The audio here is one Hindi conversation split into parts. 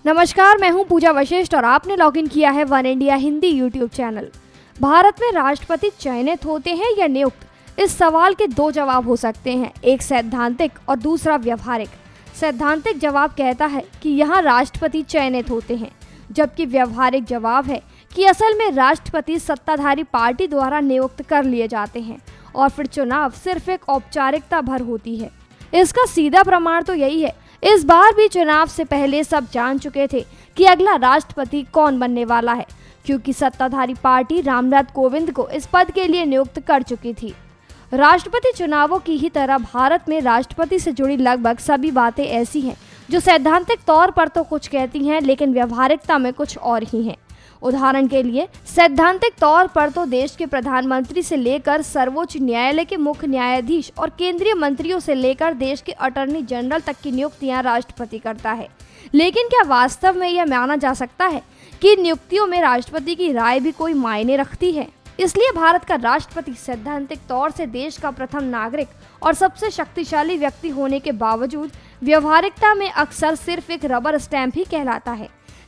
नमस्कार, मैं हूं पूजा वशिष्ठ और आपने लॉगिन किया है one India Hindi YouTube channel. Bharat में राष्ट्रपति चयनित होते हैं या नियुक्त? इस सवाल के दो जवाब हो सकते हैं, एक सैद्धांतिक और दूसरा व्यवहारिक। सैद्धांतिक जवाब कहता है कि यहाँ राष्ट्रपति चयनित होते हैं, जबकि व्यवहारिक जवाब है कि असल में राष्ट्रपति सत्ताधारी पार्टी द्वारा नियुक्त कर लिए जाते हैं और फिर चुनाव सिर्फ एक औपचारिकता भर होती है। इसका सीधा प्रमाण तो यही है। इस बार भी चुनाव से पहले सब जान चुके थे कि अगला राष्ट्रपति कौन बनने वाला है, क्योंकि सत्ताधारी पार्टी रामनाथ कोविंद को इस पद के लिए नियुक्त कर चुकी थी। राष्ट्रपति चुनावों की ही तरह भारत में राष्ट्रपति से जुड़ी लगभग सभी बातें ऐसी हैं जो सैद्धांतिक तौर पर तो कुछ कहती हैं, लेकिन व्यवहारिकता में कुछ और ही हैं। उदाहरण के लिए, सैद्धांतिक तौर पर तो देश के प्रधानमंत्री से लेकर सर्वोच्च न्यायालय के मुख्य न्यायाधीश और केंद्रीय मंत्रियों से लेकर देश के अटॉर्नी जनरल तक की नियुक्तियां राष्ट्रपति करता है। लेकिन क्या वास्तव में यह माना जा सकता है कि नियुक्तियों में राष्ट्रपति की राय भी कोई मायने रखती है? इसलिए भारत का राष्ट्रपति सैद्धांतिक तौर से देश का प्रथम नागरिक और सबसे शक्तिशाली व्यक्ति होने के बावजूद व्यवहारिकता में अक्सर सिर्फ एक रबर स्टैंप ही कहलाता है।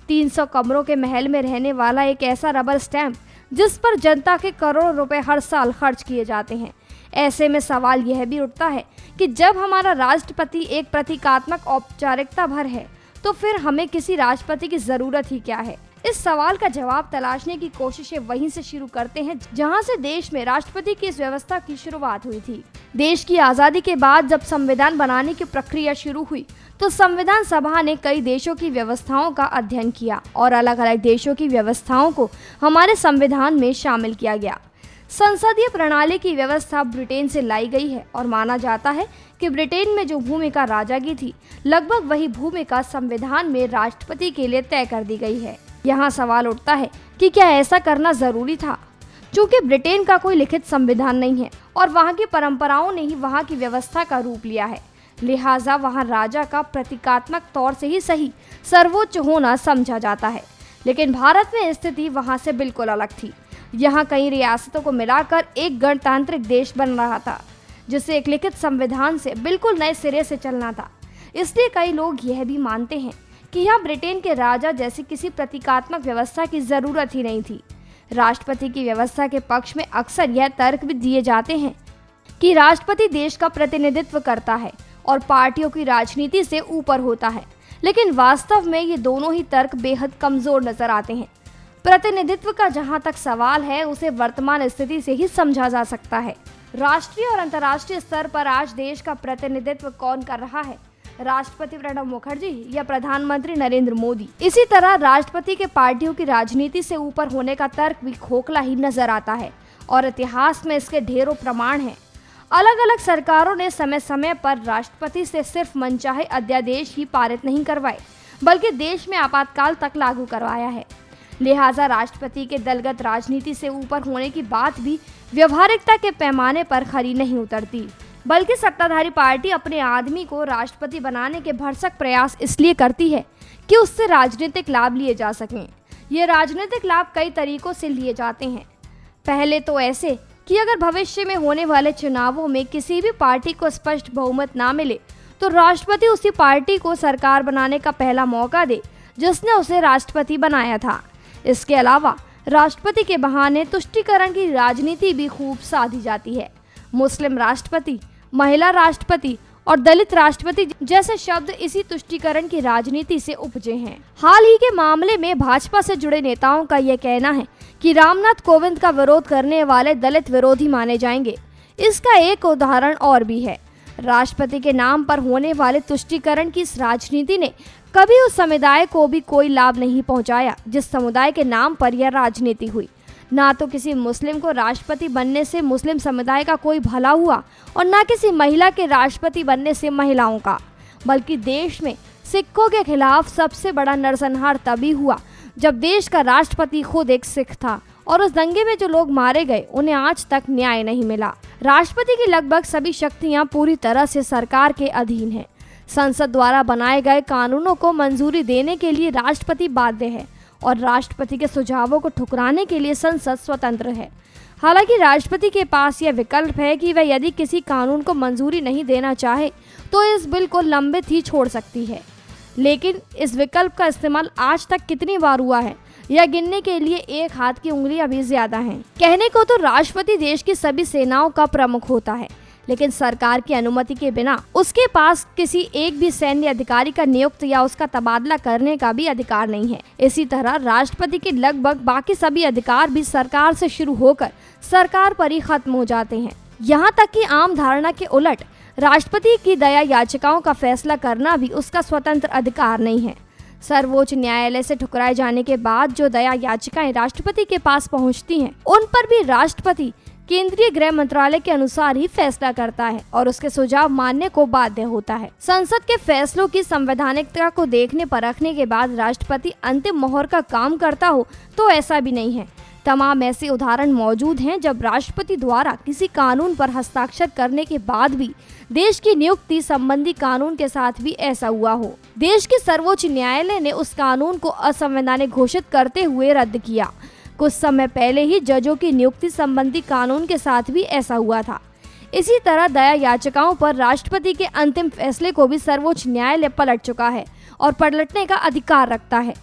300 कमरों के महल में रहने वाला एक ऐसा रबर स्टैंप जिस पर जनता के करोड़ों रुपए हर साल खर्च किए जाते हैं। ऐसे में सवाल यह भी उठता है कि जब हमारा राष्ट्रपति एक प्रतीकात्मक औपचारिकता भर है, तो फिर हमें किसी राष्ट्रपति की जरूरत ही क्या है? इस सवाल का जवाब तलाशने की कोशिशें वहीं से शुरू करते हैं जहां से देश में राष्ट्रपति की इस व्यवस्था की शुरुआत हुई थी। देश की आजादी के बाद जब संविधान बनाने की प्रक्रिया शुरू हुई, तो संविधान सभा ने कई देशों की व्यवस्थाओं का अध्ययन किया और अलग अलग देशों की व्यवस्थाओं को हमारे संविधान में शामिल किया गया। संसदीय प्रणाली की व्यवस्था ब्रिटेन से लाई गई है और माना जाता है कि ब्रिटेन में जो भूमिका राजा की थी, लगभग वही भूमिका संविधान में राष्ट्रपति के लिए तय कर दी गई है। यहाँ सवाल उठता है कि क्या ऐसा करना जरूरी था? चूँकि ब्रिटेन का कोई लिखित संविधान नहीं है और वहाँ की परंपराओं ने ही वहाँ की व्यवस्था का रूप लिया है, लिहाजा वहाँ राजा का प्रतीकात्मक तौर से ही सही सर्वोच्च होना समझा जाता है। लेकिन भारत में स्थिति वहाँ से बिल्कुल अलग थी। यहाँ कई रियासतों को मिलाकर एक गणतांत्रिक देश बन रहा था, जिसे एक लिखित संविधान से बिल्कुल नए सिरे से चलना था। इसलिए कई लोग यह भी मानते हैं कि यहाँ ब्रिटेन के राजा जैसी किसी प्रतीकात्मक व्यवस्था की जरूरत ही नहीं थी। राष्ट्रपति की व्यवस्था के पक्ष में अक्सर यह तर्क भी दिए जाते हैं कि राष्ट्रपति देश का प्रतिनिधित्व करता है और पार्टियों की राजनीति से ऊपर होता है, लेकिन वास्तव में ये दोनों ही तर्क बेहद कमजोर नजर आते हैं। प्रतिनिधित्व का जहां तक सवाल है, उसे वर्तमान स्थिति से ही समझा जा सकता है। राष्ट्रीय और अंतर्राष्ट्रीय स्तर पर आज देश का प्रतिनिधित्व कौन कर रहा है? राष्ट्रपति प्रणब मुखर्जी या प्रधानमंत्री नरेंद्र मोदी? इसी तरह राष्ट्रपति के पार्टियों की राजनीति से ऊपर होने का तर्क भी खोखला ही नजर आता है और इतिहास में इसके ढेरों प्रमाण हैं। अलग अलग सरकारों ने समय समय पर राष्ट्रपति से सिर्फ मनचाहे अध्यादेश ही पारित नहीं करवाए, बल्कि देश में आपातकाल तक लागू करवाया है। लिहाजा राष्ट्रपति के दलगत राजनीति से ऊपर होने की बात भी व्यवहारिकता के पैमाने पर खरी नहीं उतरती, बल्कि सत्ताधारी पार्टी अपने आदमी को राष्ट्रपति बनाने के भरसक प्रयास इसलिए करती है कि उससे राजनीतिक लाभ लिए जा सकें। ये राजनीतिक लाभ कई तरीकों से लिए जाते हैं। पहले तो ऐसे कि अगर भविष्य में होने वाले चुनावों में किसी भी पार्टी को स्पष्ट बहुमत ना मिले, तो राष्ट्रपति उसी पार्टी को सरकार बनाने का पहला मौका दे जिसने उसे राष्ट्रपति बनाया था। इसके अलावा राष्ट्रपति के बहाने तुष्टीकरण की राजनीति भी खूब साधी जाती है। मुस्लिम राष्ट्रपति, महिला राष्ट्रपति और दलित राष्ट्रपति जैसे शब्द इसी तुष्टीकरण की राजनीति से उपजे हैं। हाल ही के मामले में भाजपा से जुड़े नेताओं का यह कहना है कि रामनाथ कोविंद का विरोध करने वाले दलित विरोधी माने जाएंगे। इसका एक उदाहरण और भी है। राष्ट्रपति के नाम पर होने वाले तुष्टीकरण की इस राजनीति ने कभी उस समुदाय को भी कोई लाभ नहीं पहुंचाया जिस समुदाय के नाम पर यह राजनीति हुई। ना तो किसी मुस्लिम को राष्ट्रपति बनने से मुस्लिम समुदाय का कोई भला हुआ और ना किसी महिला के राष्ट्रपति बनने से महिलाओं का, बल्कि देश में सिखों के खिलाफ सबसे बड़ा नरसंहार तभी हुआ जब देश का राष्ट्रपति खुद एक सिख था और उस दंगे में जो लोग मारे गए उन्हें आज तक न्याय नहीं मिला। राष्ट्रपति की लगभग सभी शक्तियां पूरी तरह से सरकार के अधीन हैं। संसद द्वारा बनाए गए कानूनों को मंजूरी देने के लिए राष्ट्रपति बाध्य है और राष्ट्रपति के सुझावों को ठुकराने के लिए संसद स्वतंत्र है। हालांकि राष्ट्रपति के पास यह विकल्प है कि वह यदि किसी कानून को मंजूरी नहीं देना चाहे तो इस बिल को लंबित ही छोड़ सकती है। लेकिन इस विकल्प का इस्तेमाल आज तक कितनी बार हुआ है, यह गिनने के लिए एक हाथ की उंगलियां भी ज्यादा हैं। कहने को तो राष्ट्रपति देश की सभी सेनाओं का प्रमुख होता है, लेकिन सरकार की अनुमति के बिना उसके पास किसी एक भी सैन्य अधिकारी का नियुक्त या उसका तबादला करने का भी अधिकार नहीं है। इसी तरह राष्ट्रपति के लगभग बाकी सभी अधिकार भी सरकार से शुरू होकर सरकार पर ही खत्म हो जाते हैं। यहाँ तक कि आम धारणा के उलट राष्ट्रपति की दया याचिकाओं का फैसला करना भी उसका स्वतंत्र अधिकार नहीं है। सर्वोच्च न्यायालय से ठुकराए जाने के बाद जो दया याचिकाएं राष्ट्रपति के पास पहुंचती हैं, उन पर भी राष्ट्रपति केंद्रीय गृह मंत्रालय के अनुसार ही फैसला करता है और उसके सुझाव मानने को बाध्य होता है। संसद के फैसलों की संवैधानिकता को देखने परखने के बाद राष्ट्रपति अंतिम मोहर का काम करता हो तो ऐसा भी नहीं है। तमाम ऐसे उदाहरण मौजूद हैं जब राष्ट्रपति द्वारा किसी कानून पर हस्ताक्षर करने के बाद भी देश की नियुक्ति संबंधी कानून के साथ भी ऐसा हुआ हो। देश के सर्वोच्च न्यायालय ने उस कानून को असंवैधानिक घोषित करते हुए रद्द किया। कुछ समय पहले ही जजों की नियुक्ति संबंधी कानून के साथ भी ऐसा हुआ था। इसी तरह दया याचिकाओं पर राष्ट्रपति के अंतिम फैसले को भी सर्वोच्च न्यायालय पलट चुका है और पलटने का अधिकार रखता है।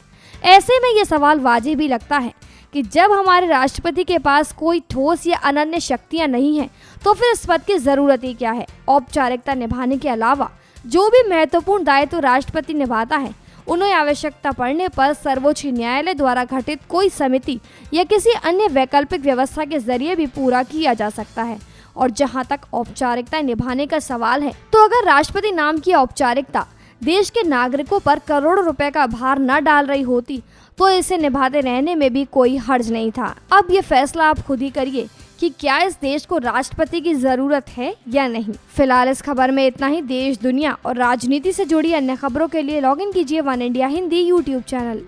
ऐसे में ये सवाल वाजिब भी लगता है कि जब हमारे राष्ट्रपति के पास कोई ठोस या अनन्य शक्तियां नहीं हैं, तो फिर इस पद की जरूरत ही क्या है। औपचारिकता निभाने के अलावा जो भी महत्वपूर्ण दायित्व राष्ट्रपति निभाता है, उन्हें आवश्यकता पड़ने पर सर्वोच्च न्यायालय द्वारा गठित कोई समिति या किसी अन्य वैकल्पिक व्यवस्था के जरिए भी पूरा किया जा सकता है। और जहां तक औपचारिकता निभाने का सवाल है, तो अगर राष्ट्रपति नाम की औपचारिकता देश के नागरिकों पर करोड़ों रुपए का भार न डाल रही होती, तो इसे निभाते रहने में भी कोई हर्ज नहीं था। अब ये फैसला आप खुद ही करिए कि क्या इस देश को राष्ट्रपति की जरूरत है या नहीं। फिलहाल इस खबर में इतना ही। देश, दुनिया और राजनीति से जुड़ी अन्य खबरों के लिए लॉगिन कीजिए one India Hindi YouTube channel.